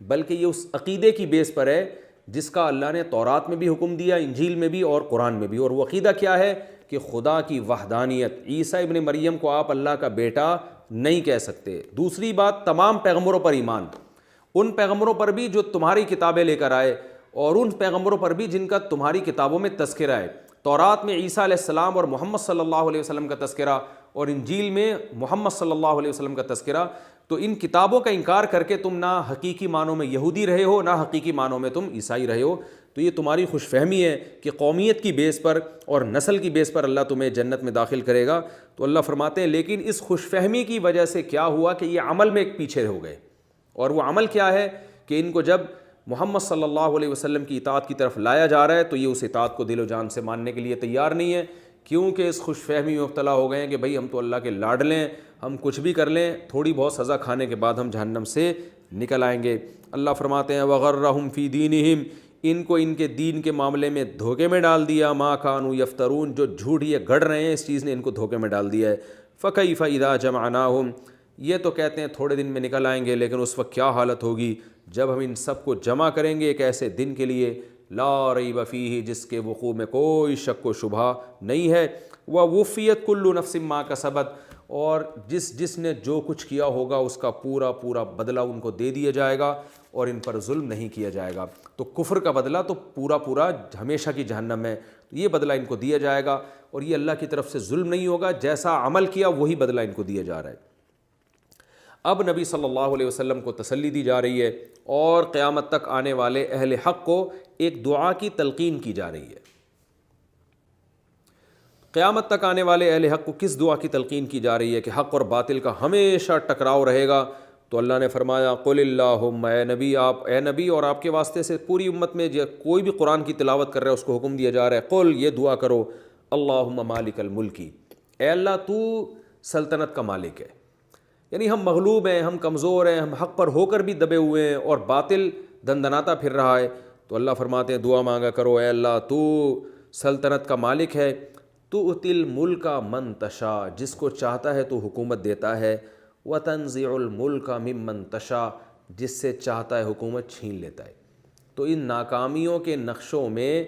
بلکہ یہ اس عقیدے کی بیس پر ہے جس کا اللہ نے تورات میں بھی حکم دیا، انجیل میں بھی اور قرآن میں بھی۔ اور وہ عقیدہ کیا ہے کہ خدا کی وحدانیت، عیسیٰ ابن مریم کو آپ اللہ کا بیٹا نہیں کہہ سکتے۔ دوسری بات، تمام پیغمبروں پر ایمان، ان پیغمبروں پر بھی جو تمہاری کتابیں لے کر آئے اور ان پیغمبروں پر بھی جن کا تمہاری کتابوں میں تذکرہ ہے۔ تورات میں عیسیٰ علیہ السلام اور محمد صلی اللہ علیہ وسلم کا تذکرہ، اور انجیل میں محمد صلی اللہ علیہ وسلم کا تذکرہ۔ تو ان کتابوں کا انکار کر کے تم نہ حقیقی معنوں میں یہودی رہے ہو، نہ حقیقی معنوں میں تم عیسائی رہے ہو، تو یہ تمہاری خوش فہمی ہے کہ قومیت کی بیس پر اور نسل کی بیس پر اللہ تمہیں جنت میں داخل کرے گا۔ تو اللہ فرماتے ہیں لیکن اس خوش فہمی کی وجہ سے کیا ہوا کہ یہ عمل میں ایک پیچھے ہو گئے، اور وہ عمل کیا ہے کہ ان کو جب محمد صلی اللہ علیہ وسلم کی اطاعت کی طرف لایا جا رہا ہے تو یہ اس اطاعت کو دل و جان سے ماننے کے لیے تیار نہیں ہے، کیونکہ اس خوش فہمی میں مبتلا ہو گئے ہیں کہ بھئی ہم تو اللہ کے لاڈلے ہیں، ہم کچھ بھی کر لیں، تھوڑی بہت سزا کھانے کے بعد ہم جہنم سے نکل آئیں گے۔ اللہ فرماتے ہیں وغرہم فی دینہم، ان کو ان کے دین کے معاملے میں دھوکے میں ڈال دیا، ما کانوا یفترون، جو جھوٹ یہ گڑھ رہے ہیں اس چیز نے ان کو دھوکے میں ڈال دیا ہے۔ فکیف اذا جمعناہم، یہ تو کہتے ہیں تھوڑے دن میں نکل آئیں گے، لیکن اس وقت کیا حالت ہوگی جب ہم ان سب کو جمع کریں گے ایک ایسے دن کے لیے لا ریب فیہ، جس کے وقوع میں کوئی شک و شبہ نہیں ہے، ووفیت کل نفس ما کسبت، اور جس نے جو کچھ کیا ہوگا اس کا پورا پورا بدلہ ان کو دے دیا جائے گا، اور ان پر ظلم نہیں کیا جائے گا۔ تو کفر کا بدلہ تو پورا پورا ہمیشہ کی جہنم ہے، یہ بدلہ ان کو دیا جائے گا، اور یہ اللہ کی طرف سے ظلم نہیں ہوگا، جیسا عمل کیا وہی بدلہ ان کو دیا جا رہا ہے۔ اب نبی صلی اللہ علیہ وسلم کو تسلی دی جا رہی ہے، اور قیامت تک آنے والے اہل حق کو ایک دعا کی تلقین کی جا رہی ہے۔ قیامت تک آنے والے اہل حق کو کس دعا کی تلقین کی جا رہی ہے کہ حق اور باطل کا ہمیشہ ٹکراؤ رہے گا؟ تو اللہ نے فرمایا قل اللہم، اے نبی اور آپ کے واسطے سے پوری امت میں کوئی بھی قرآن کی تلاوت کر رہا ہے اس کو حکم دیا جا رہا ہے، قل، یہ دعا کرو، اللہم مالک الملکی، اے اللہ تو سلطنت کا مالک ہے، یعنی ہم مغلوب ہیں، ہم کمزور ہیں، ہم حق پر ہو کر بھی دبے ہوئے ہیں اور باطل دندناتا پھر رہا ہے، تو اللہ فرماتے ہیں دعا مانگا کرو، اے اللہ تو سلطنت کا مالک ہے، تؤتی الملک من تشاء، جس کو چاہتا ہے تو حکومت دیتا ہے، وتنزع الملک ممن تشاء، جس سے چاہتا ہے حکومت چھین لیتا ہے۔ تو ان ناکامیوں کے نقشوں میں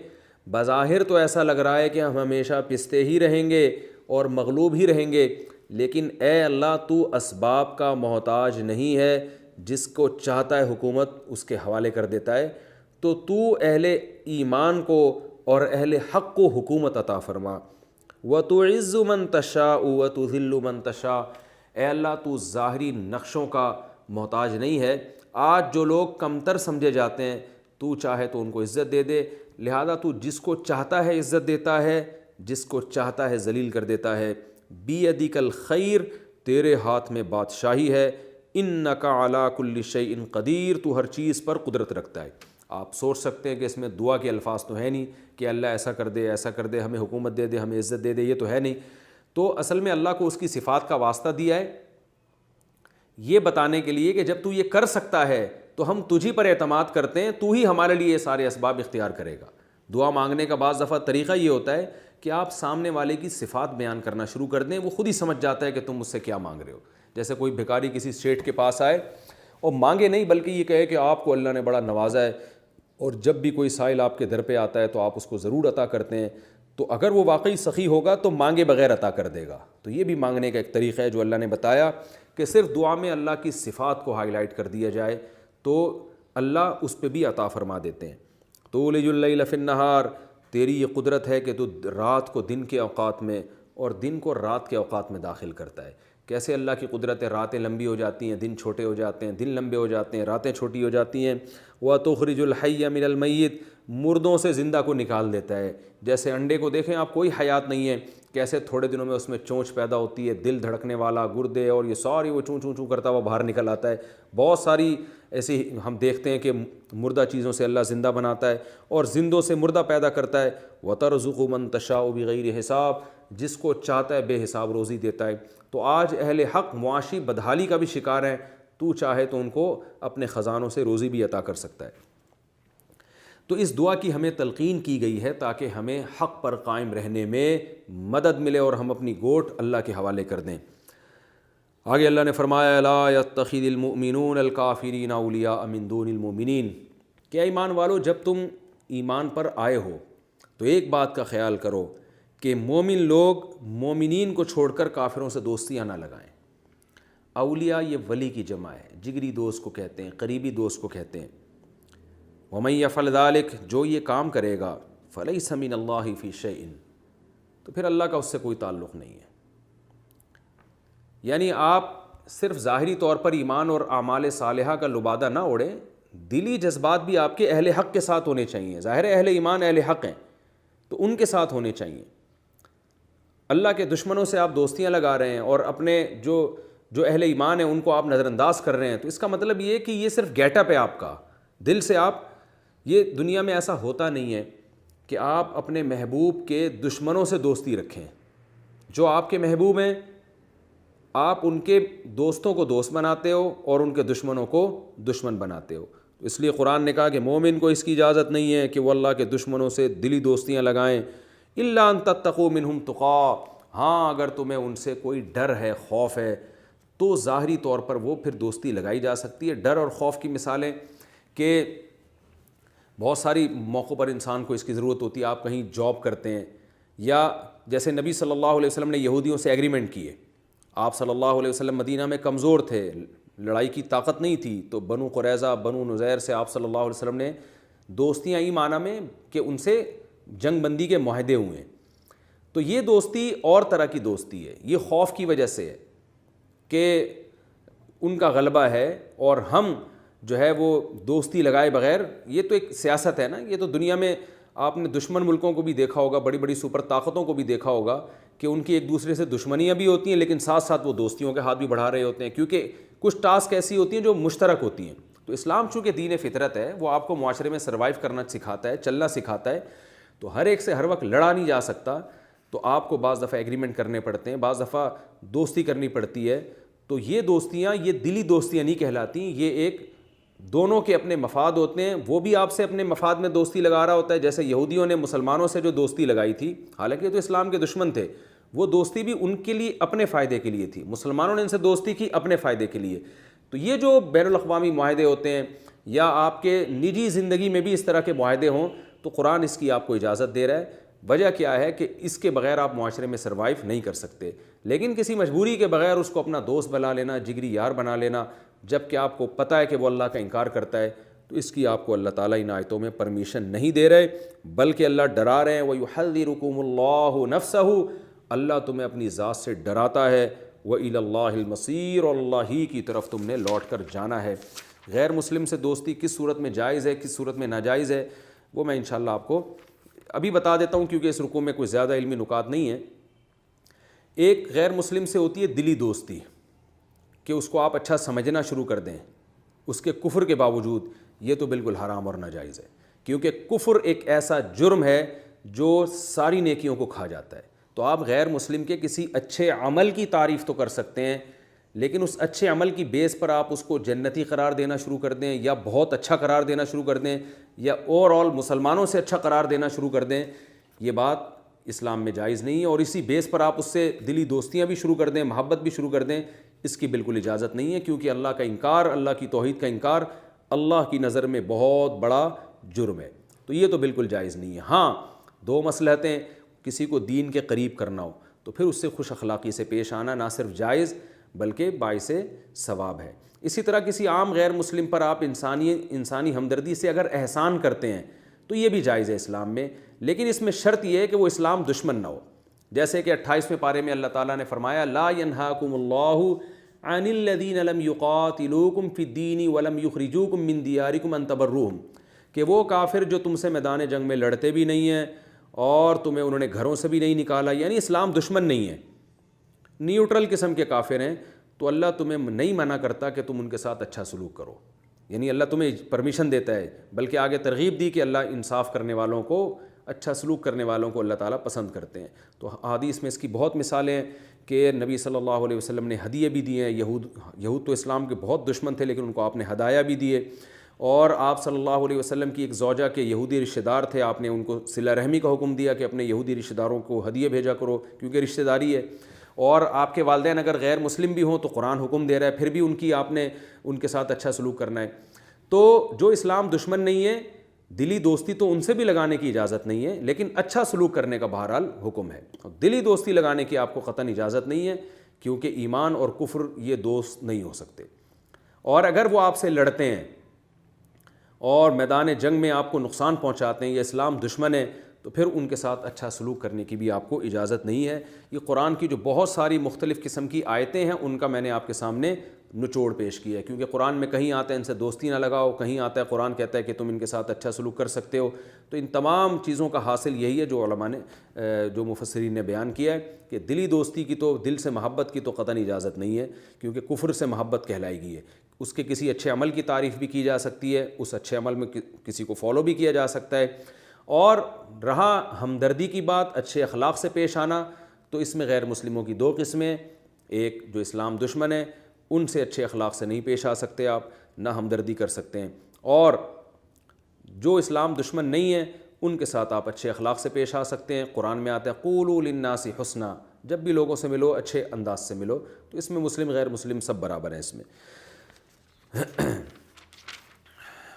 بظاہر تو ایسا لگ رہا ہے کہ ہم ہمیشہ پستے ہی رہیں گے اور مغلوب ہی رہیں گے، لیکن اے اللہ تو اسباب کا محتاج نہیں ہے، جس کو چاہتا ہے حکومت اس کے حوالے کر دیتا ہے، تو اہل ایمان کو اور اہل حق کو حکومت عطا فرما۔ وَتُعِزُّ مَن تَشَاءُ وَتُذِلُّ مَن تَشَاءُ، اے اللہ تو ظاہری نقشوں کا محتاج نہیں ہے، آج جو لوگ کمتر سمجھے جاتے ہیں تو چاہے تو ان کو عزت دے دے، لہذا تو جس کو چاہتا ہے عزت دیتا ہے، جس کو چاہتا ہے ذلیل کر دیتا ہے۔ بِیَدِکَ الْخَیْرُ، تیرے ہاتھ میں بادشاہی ہے، اِنَّکَ عَلیٰ کُلِّ شَیْءٍ قدیر، تو ہر چیز پر قدرت رکھتا ہے۔ آپ سوچ سکتے ہیں کہ اس میں دعا کے الفاظ تو ہے نہیں کہ اللہ ایسا کر دے، ایسا کر دے، ہمیں حکومت دے دے، ہمیں عزت دے دے، یہ تو ہے نہیں۔ تو اصل میں اللہ کو اس کی صفات کا واسطہ دیا ہے یہ بتانے کے لیے کہ جب تو یہ کر سکتا ہے تو ہم تجھی پر اعتماد کرتے ہیں، تو ہی ہمارے لیے یہ سارے اسباب اختیار کرے گا۔ دعا مانگنے کا بعض دفعہ طریقہ یہ ہوتا ہے کہ آپ سامنے والے کی صفات بیان کرنا شروع کر دیں، وہ خود ہی سمجھ جاتا ہے کہ تم مجھ سے کیا مانگ رہے ہو۔ جیسے کوئی بھکاری کسی سیٹھ کے پاس آئے اور مانگے نہیں بلکہ یہ کہے کہ آپ کو اللہ نے بڑا نوازا ہے، اور جب بھی کوئی سائل آپ کے در پہ آتا ہے تو آپ اس کو ضرور عطا کرتے ہیں، تو اگر وہ واقعی سخی ہوگا تو مانگے بغیر عطا کر دے گا۔ تو یہ بھی مانگنے کا ایک طریقہ ہے جو اللہ نے بتایا کہ صرف دعا میں اللہ کی صفات کو ہائی لائٹ کر دیا جائے تو اللہ اس پہ بھی عطا فرما دیتے ہیں۔ تولج اللیل فی النہار، تیری یہ قدرت ہے کہ تو رات کو دن کے اوقات میں اور دن کو رات کے اوقات میں داخل کرتا ہے۔ کیسے اللہ کی قدرت ہے، راتیں لمبی ہو جاتی ہیں، دن چھوٹے ہو جاتے ہیں، دن لمبے ہو جاتے ہیں، راتیں چھوٹی ہو جاتی ہیں۔ وَتُخْرِجُ الْحَيَّ مِنَ الْمَيِّتِ، مردوں سے زندہ کو نکال دیتا ہے۔ جیسے انڈے کو دیکھیں آپ، کوئی حیات نہیں ہے، کیسے تھوڑے دنوں میں اس میں چونچ پیدا ہوتی ہے، دل دھڑکنے والا، گردے اور یہ ساری وہ چوں چوں چوں کرتا ہوا باہر نکل آتا ہے۔ بہت ساری ایسی ہم دیکھتے ہیں کہ مردہ چیزوں سے اللہ زندہ بناتا ہے اور زندوں سے مردہ پیدا کرتا ہے۔ وَتَرْزُقُ مَن تَشَاءُ بِغَیْرِ حساب، جس کو چاہتا ہے بے حساب روزی دیتا ہے۔ تو آج اہل حق معاشی بدحالی کا بھی شکار ہیں، تو چاہے تو ان کو اپنے خزانوں سے روزی بھی عطا کر سکتا ہے۔ تو اس دعا کی ہمیں تلقین کی گئی ہے تاکہ ہمیں حق پر قائم رہنے میں مدد ملے اور ہم اپنی گوٹ اللہ کے حوالے کر دیں۔ آگے اللہ نے فرمایا لا يتخذ المؤمنون الکافرین اولیاء من دون المؤمنین، کہ ایمان والو جب تم ایمان پر آئے ہو تو ایک بات کا خیال کرو کہ مومن لوگ مومنین کو چھوڑ کر کافروں سے دوستیاں نہ لگائیں۔ اولیاء یہ ولی کی جمع ہے، جگری دوست کو کہتے ہیں، قریبی دوست کو کہتے ہیں۔ وَمَن يَفْعَلْ ذَلِكَ، جو یہ کام کرے گا فَلَيْسَ مِنَ اللَّهِ فِي شَيْءٍ، تو پھر اللہ کا اس سے کوئی تعلق نہیں ہے۔ یعنی آپ صرف ظاہری طور پر ایمان اور اعمال صالحہ کا لبادہ نہ اوڑیں، دلی جذبات بھی آپ کے اہل حق کے ساتھ ہونے چاہیے۔ ظاہر اہل ایمان اہل حق ہیں تو ان کے ساتھ ہونے چاہیے۔ اللہ کے دشمنوں سے آپ دوستیاں لگا رہے ہیں اور اپنے جو اہل ایمان ہیں ان کو آپ نظر انداز کر رہے ہیں، تو اس کا مطلب یہ ہے کہ یہ صرف گیٹ اپ ہے آپ کا، دل سے آپ، یہ دنیا میں ایسا ہوتا نہیں ہے کہ آپ اپنے محبوب کے دشمنوں سے دوستی رکھیں۔ جو آپ کے محبوب ہیں آپ ان کے دوستوں کو دوست بناتے ہو اور ان کے دشمنوں کو دشمن بناتے ہو۔ اس لیے قرآن نے کہا کہ مومن کو اس کی اجازت نہیں ہے کہ وہ اللہ کے دشمنوں سے دلی دوستیاں لگائیں۔ الا ان تتقوا منہم تقا، ہاں اگر تمہیں ان سے کوئی ڈر ہے، خوف ہے، تو ظاہری طور پر وہ پھر دوستی لگائی جا سکتی ہے۔ ڈر اور خوف کی مثالیں کہ بہت ساری موقعوں پر انسان کو اس کی ضرورت ہوتی ہے۔ آپ کہیں جاب کرتے ہیں، یا جیسے نبی صلی اللہ علیہ وسلم نے یہودیوں سے ایگریمنٹ کیے، آپ صلی اللہ علیہ وسلم مدینہ میں کمزور تھے، لڑائی کی طاقت نہیں تھی، تو بنو قریظہ، بنو نذیر سے آپ صلی اللہ علیہ وسلم نے دوستیاں ای معنی میں کہ ان سے جنگ بندی کے معاہدے ہوئے ہیں۔ تو یہ دوستی اور طرح کی دوستی ہے، یہ خوف کی وجہ سے ہے کہ ان کا غلبہ ہے اور ہم جو ہے وہ دوستی لگائے بغیر، یہ تو ایک سیاست ہے نا۔ یہ تو دنیا میں آپ نے دشمن ملکوں کو بھی دیکھا ہوگا، بڑی بڑی سپر طاقتوں کو بھی دیکھا ہوگا کہ ان کی ایک دوسرے سے دشمنیاں بھی ہوتی ہیں لیکن ساتھ ساتھ وہ دوستیوں کے ہاتھ بھی بڑھا رہے ہوتے ہیں، کیونکہ کچھ ٹاسک ایسی ہوتی ہیں جو مشترک ہوتی ہیں۔ تو اسلام چونکہ دین فطرت ہے، وہ آپ کو معاشرے میں سروائیو کرنا سکھاتا ہے، چلنا سکھاتا ہے، تو ہر ایک سے ہر وقت لڑا نہیں جا سکتا، تو آپ کو بعض دفعہ ایگریمنٹ کرنے پڑتے ہیں، بعض دفعہ دوستی کرنی پڑتی ہے۔ تو یہ دوستیاں یہ دلی دوستیاں نہیں کہلاتی، یہ ایک دونوں کے اپنے مفاد ہوتے ہیں. وہ بھی آپ سے اپنے مفاد میں دوستی لگا رہا ہوتا ہے، جیسے یہودیوں نے مسلمانوں سے جو دوستی لگائی تھی، حالانکہ تو اسلام کے دشمن تھے، وہ دوستی بھی ان کے لیے اپنے فائدے کے لیے تھی. مسلمانوں نے ان سے دوستی کی اپنے فائدے کے لیے. تو یہ جو بین الاقوامی معاہدے ہوتے ہیں یا آپ کے نجی زندگی میں بھی اس طرح کے معاہدے ہوں، تو قرآن اس کی آپ کو اجازت دے رہا ہے. وجہ کیا ہے کہ اس کے بغیر آپ معاشرے میں سروائیو نہیں کر سکتے، لیکن کسی مجبوری کے بغیر اس کو اپنا دوست بنا لینا، جگری یار بنا لینا، جب کہ آپ کو پتہ ہے کہ وہ اللہ کا انکار کرتا ہے، تو اس کی آپ کو اللہ تعالیٰ ان آیتوں میں پرمیشن نہیں دے رہے، بلکہ اللہ ڈرا رہے ہیں. وَيُحَذِّرُكُمُ اللَّهُ نَفْسَهُ، اللہ تمہیں اپنی ذات سے ڈراتا ہے. وَإِلَى اللَّهِ الْمَصِيرُ، اور اللہ ہی کی طرف تم نے لوٹ کر جانا ہے. غیر مسلم سے دوستی کس صورت میں جائز ہے، کس صورت میں ناجائز ہے، وہ میں انشاءاللہ آپ کو ابھی بتا دیتا ہوں، کیونکہ اس رکوع میں کوئی زیادہ علمی نکات نہیں ہے. ایک غیر مسلم سے ہوتی ہے دلی دوستی، کہ اس کو آپ اچھا سمجھنا شروع کر دیں اس کے کفر کے باوجود. یہ تو بالکل حرام اور ناجائز ہے، کیونکہ کفر ایک ایسا جرم ہے جو ساری نیکیوں کو کھا جاتا ہے. تو آپ غیر مسلم کے کسی اچھے عمل کی تعریف تو کر سکتے ہیں، لیکن اس اچھے عمل کی بیس پر آپ اس کو جنتی قرار دینا شروع کر دیں، یا بہت اچھا قرار دینا شروع کر دیں، یا اوور آل مسلمانوں سے اچھا قرار دینا شروع کر دیں، یہ بات اسلام میں جائز نہیں ہے. اور اسی بیس پر آپ اس سے دلی دوستیاں بھی شروع کر دیں، محبت بھی شروع کر دیں، اس کی بالکل اجازت نہیں ہے، کیونکہ اللہ کا انکار، اللہ کی توحید کا انکار اللہ کی نظر میں بہت بڑا جرم ہے. تو یہ تو بالکل جائز نہیں ہے. ہاں، دو مصلحتیں، کسی کو دین کے قریب کرنا ہو تو پھر اس سے خوش اخلاقی سے پیش آنا نہ صرف جائز بلکہ باعث ثواب ہے. اسی طرح کسی عام غیر مسلم پر آپ انسانی ہمدردی سے اگر احسان کرتے ہیں تو یہ بھی جائز ہے اسلام میں، لیکن اس میں شرط یہ ہے کہ وہ اسلام دشمن نہ ہو. جیسے کہ 28ویں پارے میں اللہ تعالیٰ نے فرمایا لا ينهاكم الله عن الذين لم يقاتلوكم في الدين ولم يخرجوكم من دياركم ان تبروهم، کہ وہ کافر جو تم سے میدان جنگ میں لڑتے بھی نہیں ہیں اور تمہیں انہوں نے گھروں سے بھی نہیں نکالا، یعنی اسلام دشمن نہیں ہے، نیوٹرل قسم کے کافر ہیں، تو اللہ تمہیں نہیں منع کرتا کہ تم ان کے ساتھ اچھا سلوک کرو. یعنی اللہ تمہیں پرمیشن دیتا ہے، بلکہ آگے ترغیب دی کہ اللہ انصاف کرنے والوں کو، اچھا سلوک کرنے والوں کو اللہ تعالیٰ پسند کرتے ہیں. تو حدیث میں اس کی بہت مثالیں ہیں کہ نبی صلی اللہ علیہ وسلم نے ہدیے بھی دیے ہیں. یہود تو اسلام کے بہت دشمن تھے، لیکن ان کو آپ نے ہدایہ بھی دیے. اور آپ صلی اللہ علیہ وسلم کی ایک زوجہ کے یہودی رشتہ دار تھے، آپ نے ان کو صلہ رحمی کا حکم دیا کہ اپنے یہودی رشتہ داروں کو ہدیے بھیجا کرو، کیونکہ رشتہ داری ہے. اور آپ کے والدین اگر غیر مسلم بھی ہوں تو قرآن حکم دے رہا ہے، پھر بھی ان کی آپ نے ان کے ساتھ اچھا سلوک کرنا ہے. تو جو اسلام دشمن نہیں ہے، دلی دوستی تو ان سے بھی لگانے کی اجازت نہیں ہے، لیکن اچھا سلوک کرنے کا بہرحال حکم ہے. دلی دوستی لگانے کی آپ کو قطعاً اجازت نہیں ہے، کیونکہ ایمان اور کفر یہ دوست نہیں ہو سکتے. اور اگر وہ آپ سے لڑتے ہیں اور میدان جنگ میں آپ کو نقصان پہنچاتے ہیں، یہ اسلام دشمن ہے، تو پھر ان کے ساتھ اچھا سلوک کرنے کی بھی آپ کو اجازت نہیں ہے. یہ قرآن کی جو بہت ساری مختلف قسم کی آیتیں ہیں ان کا میں نے آپ کے سامنے نچوڑ پیش کیا ہے، کیونکہ قرآن میں کہیں آتا ہے ان سے دوستی نہ لگاؤ، کہیں آتا ہے قرآن کہتا ہے کہ تم ان کے ساتھ اچھا سلوک کر سکتے ہو. تو ان تمام چیزوں کا حاصل یہی ہے جو علماء نے، جو مفسرین نے بیان کیا ہے، کہ دلی دوستی کی تو، دل سے محبت کی تو قطعاً اجازت نہیں ہے، کیونکہ کفر سے محبت کہلائی گئی ہے. اس کے کسی اچھے عمل کی تعریف بھی کی جا سکتی ہے، اس اچھے عمل میں کسی کو فالو بھی کیا جا سکتا ہے. اور رہا ہمدردی کی بات، اچھے اخلاق سے پیش آنا، تو اس میں غیر مسلموں کی دو قسمیں، ایک جو اسلام دشمن ہے ان سے اچھے اخلاق سے نہیں پیش آ سکتے آپ، نہ ہمدردی کر سکتے ہیں. اور جو اسلام دشمن نہیں ہے ان کے ساتھ آپ اچھے اخلاق سے پیش آ سکتے ہیں. قرآن میں آتا ہے قولوا للناس حسنا، جب بھی لوگوں سے ملو اچھے انداز سے ملو. تو اس میں مسلم غیر مسلم سب برابر ہیں اس میں.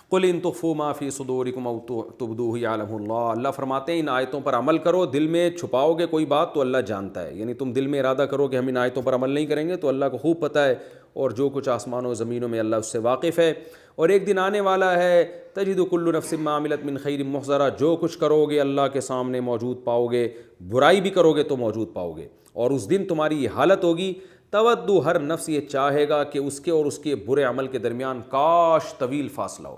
قل ان تخفوا ما فی صدورکم او تبدوہ یعلمہ اللہ، اللہ فرماتے ہیں ان آیتوں پر عمل کرو، دل میں چھپاؤ گے کوئی بات تو اللہ جانتا ہے. یعنی تم دل میں ارادہ کرو کہ ہم ان آیتوں پر عمل نہیں کریں گے تو اللہ کو خوب پتہ ہے، اور جو کچھ آسمانوں و زمینوں میں اللہ اس سے واقف ہے. اور ایک دن آنے والا ہے تجد کل نفس ما عملت من خیر محضرا، جو کچھ کرو گے اللہ کے سامنے موجود پاؤ گے، برائی بھی کرو گے تو موجود پاؤ گے. اور اس دن تمہاری یہ حالت ہوگی، تودو، ہر نفس یہ چاہے گا کہ اس کے اور اس کے برے عمل کے درمیان کاش طویل فاصلہ ہو،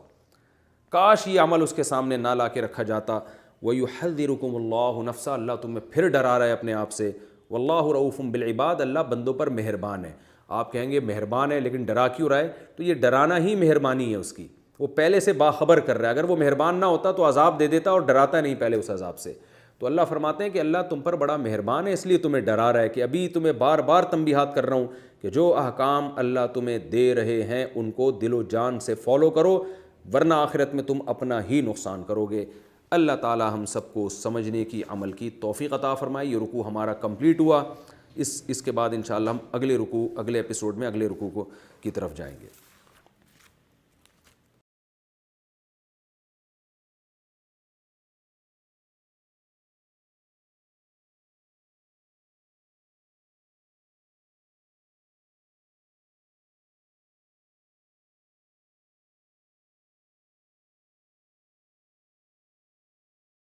کاش یہ عمل اس کے سامنے نہ لا کے رکھا جاتا. وَيُحَذِّرُكُمُ اللَّهُ نَفْسَ، اللہ تمہیں پھر ڈرا رہا ہے اپنے آپ سے. وَاللَّهُ رَؤُوفٌ بِالْعِبَادِ، اللہ بندوں پر مہربان ہے. آپ کہیں گے مہربان ہے لیکن ڈرا کیوں رہا ہے؟ تو یہ ڈرانا ہی مہربانی ہے اس کی، وہ پہلے سے باخبر کر رہا ہے. اگر وہ مہربان نہ ہوتا تو عذاب دے دیتا اور ڈراتا نہیں پہلے اس عذاب سے. تو اللہ فرماتے ہیں کہ اللہ تم پر بڑا مہربان ہے، اس لیے تمہیں ڈرا رہا ہے، کہ ابھی تمہیں بار بار تنبیہات کر رہا ہوں کہ جو احکام اللہ تمہیں دے رہے ہیں ان کو دل و جان سے فالو کرو، ورنہ آخرت میں تم اپنا ہی نقصان کرو گے۔ اللہ تعالی ہم سب کو سمجھنے کی، عمل کی توفیق عطا فرمائے۔ یہ رکوع ہمارا کمپلیٹ ہوا، اس کے بعد انشاءاللہ ہم اگلے ایپیسوڈ میں اگلے رکوع کی طرف جائیں گے۔